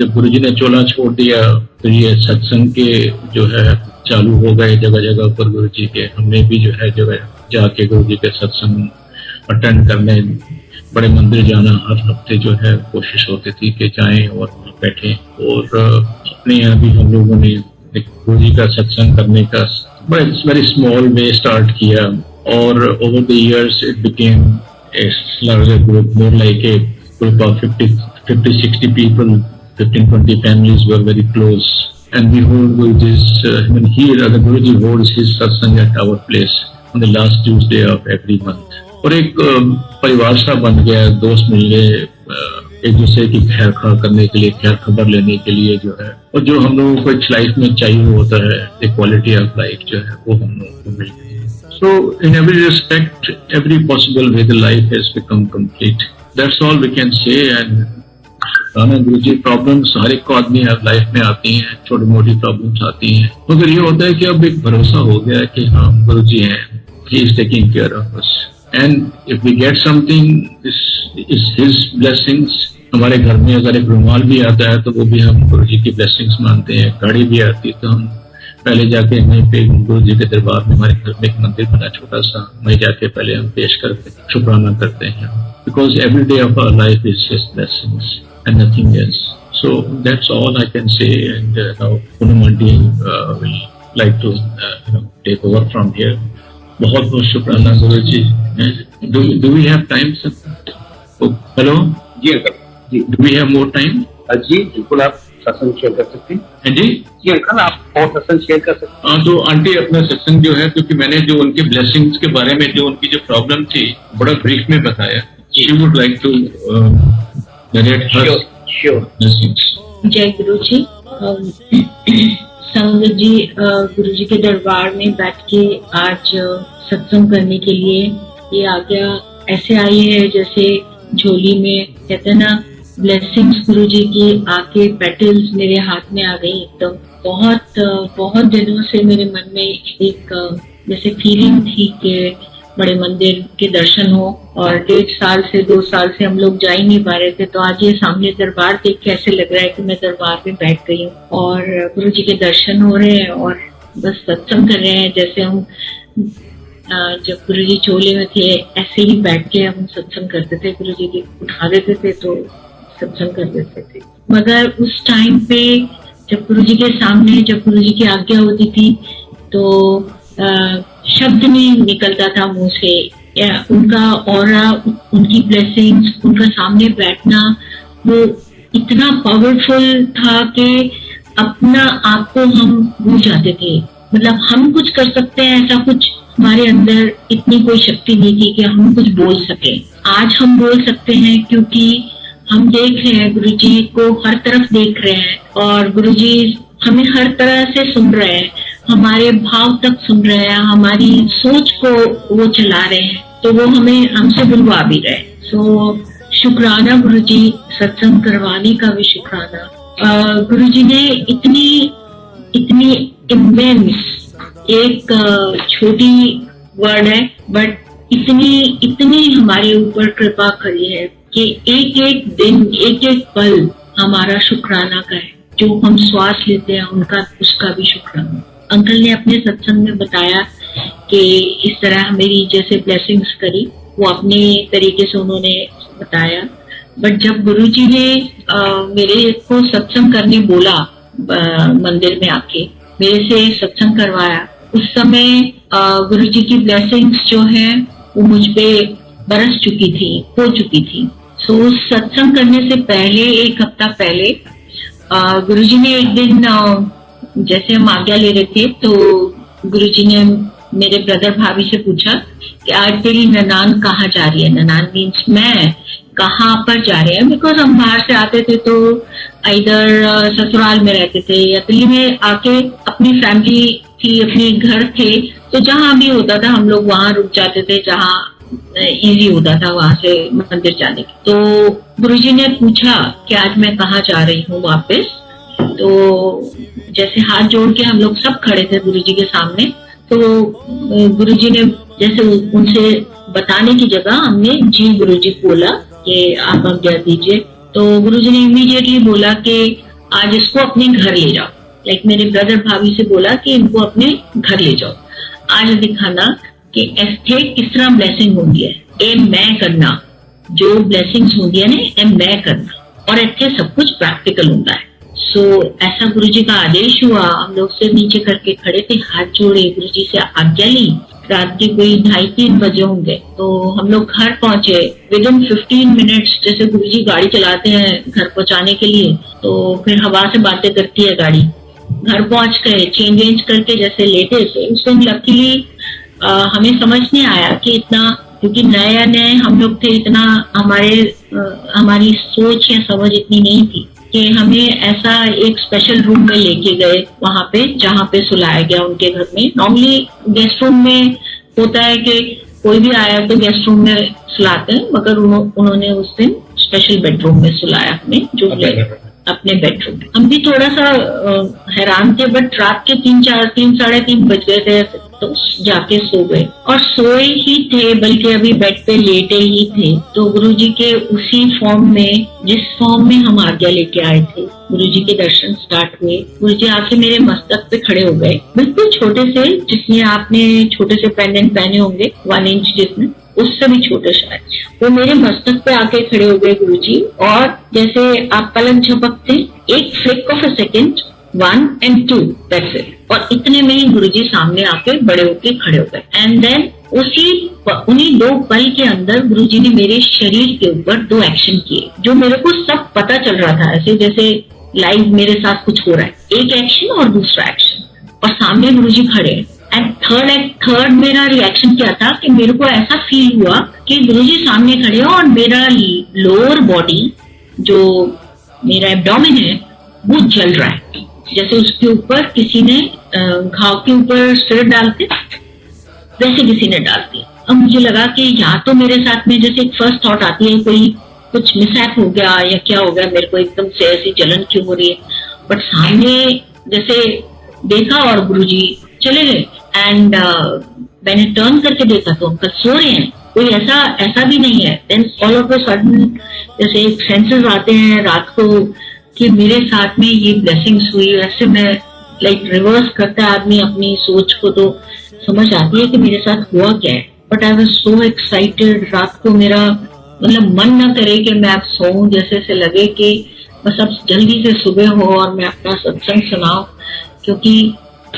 [SPEAKER 2] जब गुरु जी ने चोला छोड़ दिया, फिर ये सत्संग के जो है चालू हो गए जगह जगह पर गुरु जी के. हमने भी जो है जगह जाके गुरु जी के सत्संग अटेंड करने, बड़े मंदिर जाना हर हफ्ते जो है कोशिश होती थी कि जाएं और बैठें. और अपने यहाँ भी हम लोगों ने गुरु जी का सत्संग करने का बड़े वेरी स्मॉल वे स्टार्ट किया. और over the years it became a larger group, more like a group of 50-60 people, 15-20 families were very close. And we hold Guruji's, here the Guruji holds his satsang at our place on the last Tuesday of every month. और एक परिवार सा बन गया, दोस्त मिल गए, एक दूसरे की खैर खा करने के लिए, खैर खबर लेने के लिए जो है, और जो हम लोगों को एक लाइफ में चाहिए होता है, एक क्वालिटी ऑफ लाइफ जो है वो हम लोगों को मिल गई. So in every respect, every possible way the life has become complete. That's all we can say. And Guru ji, problems हर एक को आदमी लाइफ में आती हैं, छोटी मोटी प्रॉब्लम्स आती हैं, मगर ये होता है कि अब एक भरोसा हो गया कि हाँ गुरु जी हैं, he is taking care of us. And if we get something, this is his blessings. हमारे घर में अगर एक रुमाल भी आता है तो वो भी हम गुरु जी की ब्लेसिंग्स मानते हैं. गाड़ी भी आती है तो हम पहले जाके वहीं पे गुरु जी के दरबार में, हमारे घर में एक मंदिर बना छोटा सा, वहीं जाके पहले हम पेश करके शुक्राना करते हैं. Because every day of our life is his blessings and nothing else. So that's all I can say. And now Poonam aunty will like to take over from here. बहुत बहुत शुक्राना Guru ji. Do we have time, sir? Oh, hello?
[SPEAKER 3] जी uncle ji.
[SPEAKER 2] Do we have more time?
[SPEAKER 3] जी बिल्कुल, आप सत्संग share कर सकते हैं.
[SPEAKER 2] हाँ जी.
[SPEAKER 3] जी अंकल, आप और सत्संग शेयर कर सकते हैं.
[SPEAKER 2] हाँ, तो आंटी अपना सत्संग जो है, क्योंकि मैंने जो उनके ब्लेसिंग्स के बारे में, जो उनकी जो प्रॉब्लम थी, बड़ा ब्रीफ में बताया. She would like to narrate her blessings.
[SPEAKER 4] जय गुरु जी. संगत जी गुरु जी के दरबार में बैठ के आज सत्संग करने के लिए ये आज्ञा ऐसे आई है जैसे झोली में, कहते हैं ना, ब्लेसिंग्स गुरु जी की आके पेटल्स मेरे हाथ में आ गई एकदम. बहुत दिनों से मेरे मन में एक जैसे फीलिंग थी कि बड़े मंदिर के दर्शन हो, और 1.5 साल से 2 साल से हम लोग जा ही नहीं पा रहे थे. तो आज ये सामने दरबार देख के ऐसे लग रहा है कि मैं दरबार में बैठ गई हूँ और गुरु जी के दर्शन हो रहे हैं और बस सत्संग कर रहे हैं. जैसे हम जब गुरु जी चोले में थे ऐसे ही बैठ के हम सत्संग करते थे. गुरु जी उठा देते थे तो सत्संग कर देते थे. मगर उस टाइम पे जब गुरु जी के सामने, जब गुरु जी की आज्ञा होती थी तो शब्द नहीं निकलता था मुंह से उनका ऑरा, उनकी ब्लेसिंग्स, उनका सामने बैठना वो इतना पावरफुल था कि अपना आप को हम भूल जाते थे। मतलब हम कुछ कर सकते हैं ऐसा कुछ हमारे अंदर इतनी कोई शक्ति नहीं थी कि हम कुछ बोल सके। आज हम बोल सकते हैं क्योंकि हम देख रहे हैं गुरुजी को, हर तरफ देख रहे हैं और गुरुजी हमें हर तरह से सुन रहे हैं, हमारे भाव तक सुन रहे हैं, हमारी सोच को वो चला रहे हैं, तो वो हमें हमसे बुलवा भी रहे। सो शुक्राना गुरुजी, सत्संग करवाने का भी शुक्राना। गुरुजी ने इतनी इमेंस, एक छोटी वर्ड है बट इतनी हमारे ऊपर कृपा करी है कि एक एक दिन, एक एक पल हमारा शुक्राना का है। जो हम श्वास लेते हैं उनका, उसका भी शुक्राना। अंकल ने अपने सत्संग में बताया कि इस तरह मेरी जैसे ब्लेसिंग्स करी, वो अपने तरीके से उन्होंने बताया। बट जब गुरुजी ने मेरे को सत्संग करने बोला, मंदिर में आके मेरे से सत्संग करवाया, उस समय गुरुजी की ब्लेसिंग्स जो है वो मुझ पे बरस चुकी थी, हो चुकी थी। सो सत्संग करने से पहले, एक हफ्ता पहले गुरुजी ने एक दिन जैसे हम आज्ञा ले रहे थे तो गुरुजी ने मेरे ब्रदर भाभी से पूछा कि आज तेरी ननान कहाँ जा रही है। ननान मीन्स मैं, कहाँ पर जा रहे हैं। बिकॉज हम बाहर से आते थे तो इधर ससुराल में रहते थे या दिल्ली में आके अपनी फैमिली थी, अपने घर थे, तो जहाँ भी होता था हम लोग वहां रुक जाते थे जहाँ इजी होता था वहां से मंदिर जाने की। तो गुरुजी ने पूछा कि आज मैं कहाँ जा रही हूँ वापस। तो जैसे हाथ जोड़ के हम लोग सब खड़े थे गुरुजी के सामने, तो गुरुजी ने जैसे उनसे बताने की जगह हमने जी गुरुजी बोला कि आप आज्ञा दीजिए। तो गुरुजी ने इमीडिएटली बोला कि आज इसको अपने घर ले जाओ। लाइक मेरे ब्रदर भाभी से बोला कि इनको अपने घर ले जाओ, आज दिखाना कि ऐसे किस तरह ब्लेसिंग होती है। ए मैं करना, जो ब्लेसिंग्स होती है ना, ए मैं करना, और ऐसे सब कुछ प्रैक्टिकल होता है। सो ऐसा गुरुजी का आदेश हुआ। हम लोग सिर नीचे करके खड़े थे, हाथ जोड़े, गुरुजी से आज्ञा ली। रात के कोई 2:30-3 बजे होंगे तो हम लोग घर पहुंचे। विदिन 15 मिनट्स, जैसे गुरुजी गाड़ी चलाते हैं घर पहुंचाने के लिए, तो फिर हवा से बातें करती है गाड़ी। घर पहुंच गए, चेंज वेंज करके जैसे लेटे थे, उस दिन लकीली हमें समझ नहीं आया कि इतना, क्योंकि नए नए हम लोग थे, इतना हमारी सोच या समझ इतनी नहीं थी कि हमें ऐसा एक स्पेशल रूम में लेके गए वहां पे, जहाँ पे सुलाया गया उनके घर में। नॉर्मली गेस्ट रूम में होता है कि कोई भी आया तो गेस्ट रूम में सुलाते हैं, मगर उन्होंने उस दिन स्पेशल बेडरूम में सुलाया हमें, जो अपने बेडरूम में। हम भी थोड़ा सा हैरान थे, बट रात के 3-3 बज गए थे, तो जाके सो गए और सोए ही थे, बल्कि अभी बेड पे लेटे ही थे। तो गुरुजी के उसी फॉर्म में, जिस फॉर्म में हम आज्ञा लेके आए थे, गुरुजी के दर्शन स्टार्ट हुए। गुरुजी आके मेरे मस्तक पे खड़े हो गए, बिल्कुल छोटे से, जिसमें आपने छोटे से पेंडेंट पहने होंगे 1 इंच जितने, उससे भी छोटे शायद। वो मेरे मस्तक पे आके खड़े हो गए गुरुजी, और जैसे आप पलक झपकते, एक flick of a second, 1 and 2, that's it. और इतने में ही गुरुजी सामने आके बड़े होके खड़े हो गए। एंड देन उन्हीं 2 पल के अंदर गुरुजी ने मेरे शरीर के ऊपर 2 एक्शन किए, जो मेरे को सब पता चल रहा था, ऐसे जैसे लाइव मेरे साथ कुछ हो रहा है। एक एक्शन और दूसरा एक्शन, और सामने गुरुजी खड़े। एंड थर्ड मेरा रिएक्शन क्या था कि मेरे को ऐसा फील हुआ कि गुरुजी सामने खड़े हो और मेरा लोअर बॉडी, जो मेरा एब्डोमेन है, वो जल रहा है, जैसे उसके ऊपर किसी ने घाव के ऊपर स्पिरिट डालते, वैसे किसी ने डाल दिया। अब मुझे लगा कि यहाँ तो मेरे साथ में जैसे एक फर्स्ट थॉट आती है, कोई कुछ मिसहैप हो गया या क्या हो गया, मेरे को एकदम से ऐसी जलन क्यों हो रही है। बट सामने जैसे देखा और गुरुजी चले गए। एंड मैंने टर्न करके देखा तो अंकल सो रहे हैं, कोई ऐसा भी नहीं है। Then all of a sudden जैसे एक सेंसेस आते हैं रात को कि मेरे साथ में ये ब्लेसिंग्स हुई। ऐसे में लाइक रिवर्स करता है आदमी अपनी सोच को, तो समझ आती है कि मेरे साथ हुआ क्या है। But I was so excited. रात को मेरा मतलब मन ना करे कि मैं अब सोऊं, जैसे से लगे कि बस अब जल्दी से सुबह हो और मैं अपना सत्संग सुनाऊं, क्योंकि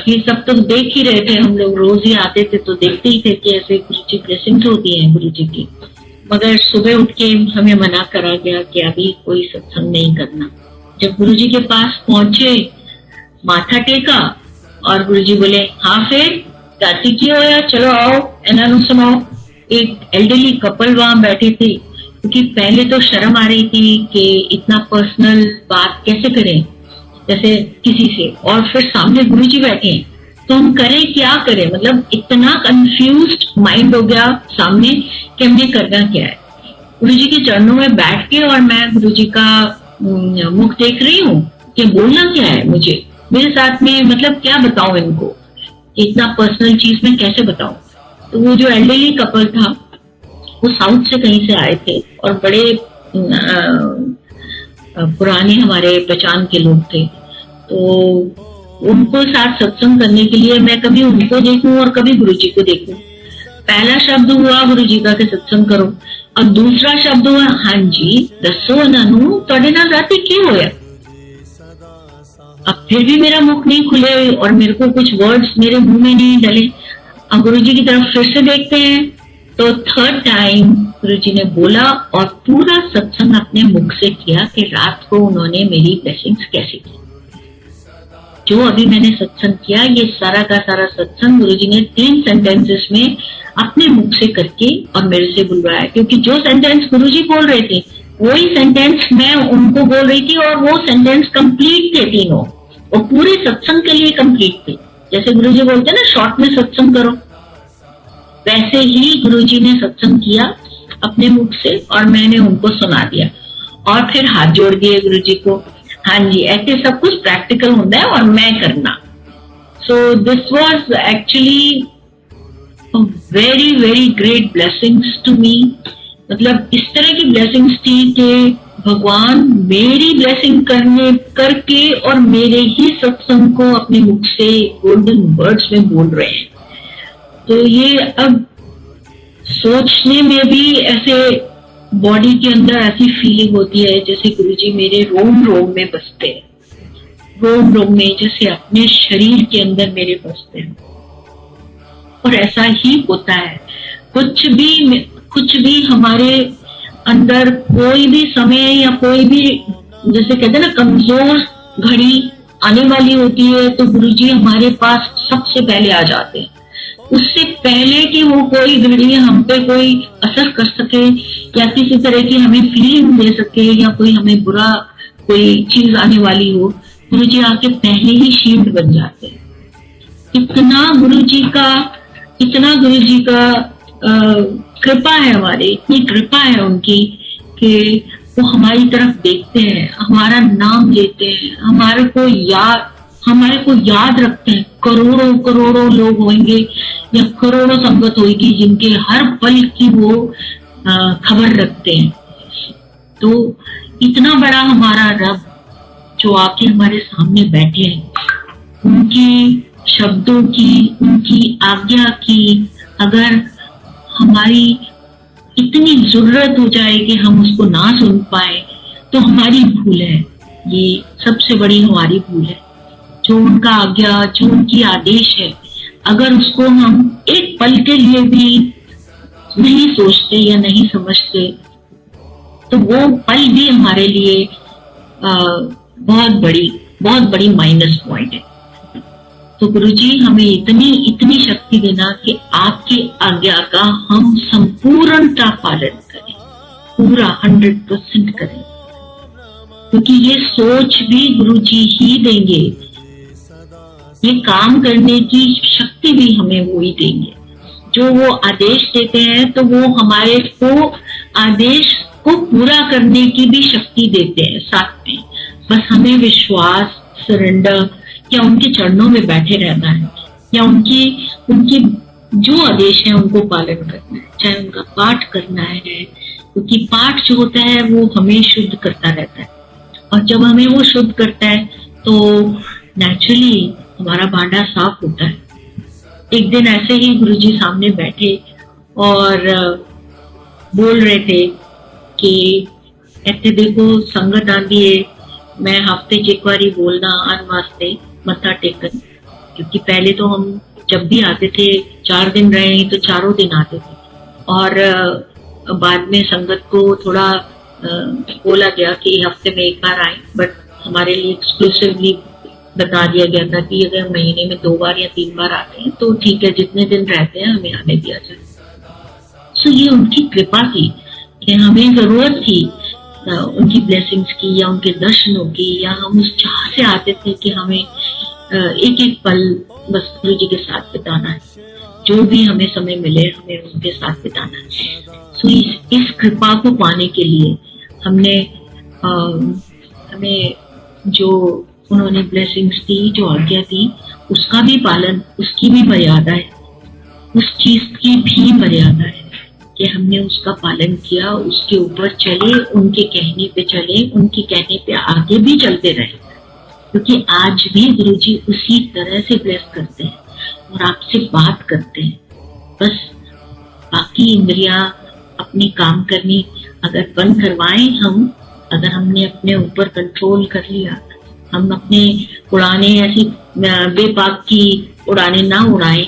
[SPEAKER 4] ये सब तो देख ही रहे थे, हम लोग रोज ही आते थे तो देखते ही थे कि ऐसे गुरु जी ब्लेसिंग्स होती हैं गुरु जी की। मगर सुबह उठ के हमें मना करा गया कि अभी कोई सत्संग नहीं करना। जब गुरु जी के पास पहुंचे, माथा टेका और गुरु जी बोले, हाँ फिर जाती क्यों हो यार, चलो आओ एनानु सुनाओ। एक एल्डरली कपल वहां बैठे थे, क्योंकि पहले तो शर्म आ रही थी कि इतना पर्सनल बात कैसे करें जैसे किसी से, और फिर सामने गुरु जी बैठे हैं तो हम करें क्या करें, मतलब इतना कंफ्यूज्ड माइंड हो गया सामने कि हमें करना क्या है। गुरु जी के चरणों में बैठ के और मैं गुरु जी का मुख देख रही हूँ कि बोलना क्या है मुझे, मेरे साथ में मतलब क्या बताऊं इनको, इतना पर्सनल चीज में कैसे बताऊं। तो वो जो एल्डरली कपल था वो साउथ से कहीं से आए थे और बड़े पुराने हमारे पहचान के लोग थे। तो उनको साथ सत्संग करने के लिए मैं कभी उनको देखूं और कभी गुरुजी को देखूं। पहला शब्द हुआ गुरुजी का कि सत्संग करो, और दूसरा शब्द हुआ हाँ जी दसो नानू तुहाडे नाल राती की होया। अब फिर भी मेरा मुख नहीं खुले और मेरे को कुछ वर्ड्स मेरे मुंह में नहीं डले। अब गुरुजी की तरफ फिर से देखते हैं तो थर्ड टाइम गुरुजी ने बोला और पूरा सत्संग अपने मुख से किया कि रात को उन्होंने मेरी ब्लेसिंग्स कैसे की। जो अभी मैंने सत्संग किया ये सारा का सारा सत्संग गुरुजी ने 3 सेंटेंसेस में अपने मुख से करके और मेरे से बुलवाया, क्योंकि जो सेंटेंस गुरुजी बोल रहे थे वही सेंटेंस मैं उनको बोल रही थी और वो सेंटेंस कंप्लीट थे तीनों, और पूरे सत्संग के लिए कंप्लीट थे। जैसे गुरुजी बोलते हैं ना शॉर्ट में सत्संग करो, वैसे ही गुरुजी ने सत्संग किया अपने मुख से और मैंने उनको सुना दिया और फिर हाथ जोड़ दिए गुरुजी को। हाँ जी ऐसे सब कुछ प्रैक्टिकल होता है और मैं करना। So this was actually very very great blessings to me. मतलब इस तरह की ब्लेसिंग्स थी कि भगवान मेरी ब्लेसिंग करके और मेरे ही सत्संग को अपने मुख से गोल्डन वर्ड्स में बोल रहे हैं। तो ये अब सोचने में भी ऐसे बॉडी के अंदर ऐसी फीलिंग होती है जैसे गुरुजी मेरे रोम रोम में बसते हैं, रोम रोम में जैसे अपने शरीर के अंदर मेरे बसते हैं। और ऐसा ही होता है, कुछ भी हमारे अंदर कोई भी समय या कोई भी जैसे कहते हैं ना कमजोर घड़ी आने वाली होती है तो गुरुजी हमारे पास सबसे पहले आ जाते हैं। उससे पहले कि वो कोई घड़ी हम पे कोई असर कर सके या किसी तरह की हमें फीलिंग दे सके या कोई हमें बुरा कोई चीज आने वाली हो, गुरुजी आके पहले ही शील्ड बन जाते हैं। इतना गुरुजी का कृपा है हमारे, इतनी कृपा है उनकी कि वो हमारी तरफ देखते हैं, हमारा नाम लेते हैं, हमारे को याद रखते हैं। करोड़ों करोड़ों लोग होंगे या करोड़ों संगत होगी जिनके हर पल की वो खबर रखते हैं। तो इतना बड़ा हमारा रब जो आके हमारे सामने बैठे हैं, उनकी शब्दों की, उनकी आज्ञा की अगर हमारी इतनी जरूरत हो जाए कि हम उसको ना सुन पाए तो हमारी भूल है, ये सबसे बड़ी हमारी भूल है। जो उनका आज्ञा, जो उनकी आदेश है, अगर उसको हम एक पल के लिए भी नहीं सोचते या नहीं समझते तो वो पल भी हमारे लिए बहुत बड़ी माइनस पॉइंट है। तो गुरुजी हमें इतनी शक्ति देना कि आपकी आज्ञा का हम संपूर्णता पालन करें, पूरा 100% करें, क्योंकि ये सोच भी गुरुजी ही देंगे, ये काम करने की शक्ति भी हमें वो ही देंगे। जो वो आदेश देते हैं तो वो हमारे को आदेश को पूरा करने की भी शक्ति देते हैं साथ में। बस हमें विश्वास, सरेंडर या उनके चरणों में बैठे रहना है या उनकी जो आदेश है उनको पालन करना है, चाहे उनका पाठ करना है, क्योंकि पाठ जो होता है वो हमें शुद्ध करता रहता है और जब हमें वो शुद्ध करता है तो नेचुरली हमारा भांडा साफ होता है। एक दिन ऐसे ही गुरुजी सामने बैठे और बोल रहे थे कि ऐसे देखो संगत आंदी है, मैं हफ्ते च एक बारी बोलना आन वास्ते मत्था टेकन क्योंकि पहले तो हम जब भी आते थे 4 दिन रहे तो चारों दिन आते थे, और बाद में संगत को थोड़ा बोला गया कि हफ्ते में एक बार आए, बट हमारे लिए एक्सक्लूसिवली बता दिया गया था कि अगर महीने में 2 बार या 3 बार आते हैं तो ठीक है, जितने दिन रहते हैं हमें आने दिया जाए। सो ये उनकी कृपा थी कि हमें जरूरत थी उनकी ब्लेसिंग्स की या उनके दर्शनों की, या हम उस चाह से आते थे कि हमें एक एक पल बस गुरु जी के साथ बिताना है, जो भी हमें समय मिले हमें उनके साथ बिताना है। सो इस कृपा को पाने के लिए हमें जो उन्होंने ब्लेसिंग्स दी, जो आज्ञा दी, उसका भी पालन, उसकी भी मर्यादा है, उस चीज की भी मर्यादा है कि हमने उसका पालन किया, उसके ऊपर चले, उनके कहने पे चले, उनके कहने पे आगे भी चलते रहे, क्योंकि आज भी गुरुजी उसी तरह से ब्लेस करते हैं और आपसे बात करते हैं। बस बाकी इंद्रियां अपनी काम करनी अगर बंद करवाएं हम, अगर हमने अपने ऊपर कंट्रोल कर लिया, हम अपने उड़ाने ऐसी बेबाक की उड़ाने ना उड़ाएं,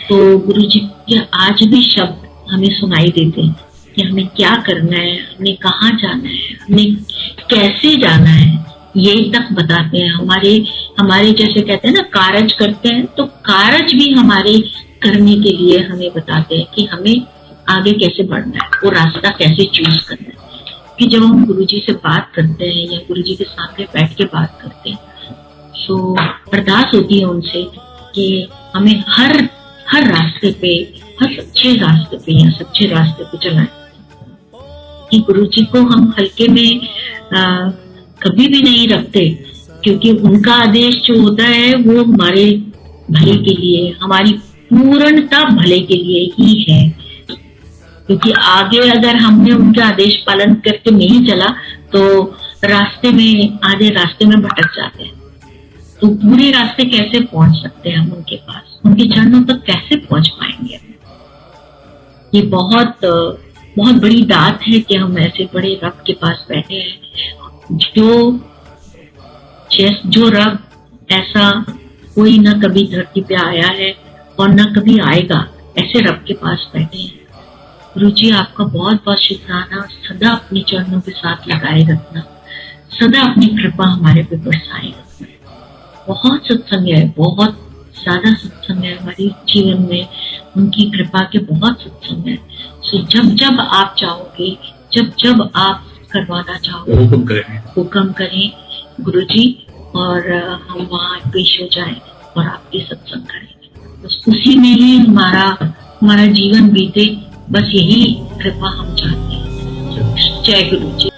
[SPEAKER 4] तो गुरुजी के आज भी शब्द हमें सुनाई देते हैं कि हमें क्या करना है, हमें कहाँ जाना है, हमें कैसे जाना है, ये तक बताते हैं। हमारे जैसे कहते हैं ना, कारज करते हैं, तो कारज भी हमारे करने के लिए हमें बताते हैं कि हमें आगे कैसे बढ़ना है, वो रास्ता कैसे चूज करना है। कि जब हम गुरुजी से बात करते हैं या गुरुजी के सामने बैठ के बात करते हैं, तो अरदास होती है उनसे कि हमें हर रास्ते पे, हर सच्चे रास्ते पे या सच्चे रास्ते पे चलाएं, कि गुरुजी को हम हल्के में कभी भी नहीं रखते, क्योंकि उनका आदेश जो होता है वो हमारे भले के लिए, हमारी पूर्णता भले के लिए ही है। क्योंकि आगे अगर हमने उनका आदेश पालन करके नहीं चला तो आधे रास्ते में भटक जाते हैं, तो पूरे रास्ते कैसे पहुंच सकते हैं हम उनके पास, उनके चरणों तक कैसे पहुंच पाएंगे। ये बहुत बड़ी दात है कि हम ऐसे बड़े रब के पास बैठे हैं, जो रब ऐसा कोई ना कभी धरती पे आया है और ना कभी आएगा, ऐसे रब के पास बैठे हैं। गुरुजी आपका बहुत बहुत शुक्राना, सदा अपने चरणों के साथ लगाए रखना, सदा अपनी कृपा हमारे पे बरसाए रखना। बहुत सत्संग है, बहुत ज्यादा सत्संग है हमारे जीवन में, उनकी कृपा के बहुत सत्संग है। सो जब आप चाहोगे, जब आप करवाना चाहोगे, हुक्म करें गुरुजी, और हम वहाँ पेश हो जाएं और आपके सत्संग करेंगे। बस उसी में ही हमारा जीवन बीते, बस यही कृपा हम चाहते हैं। जय गुरु जी।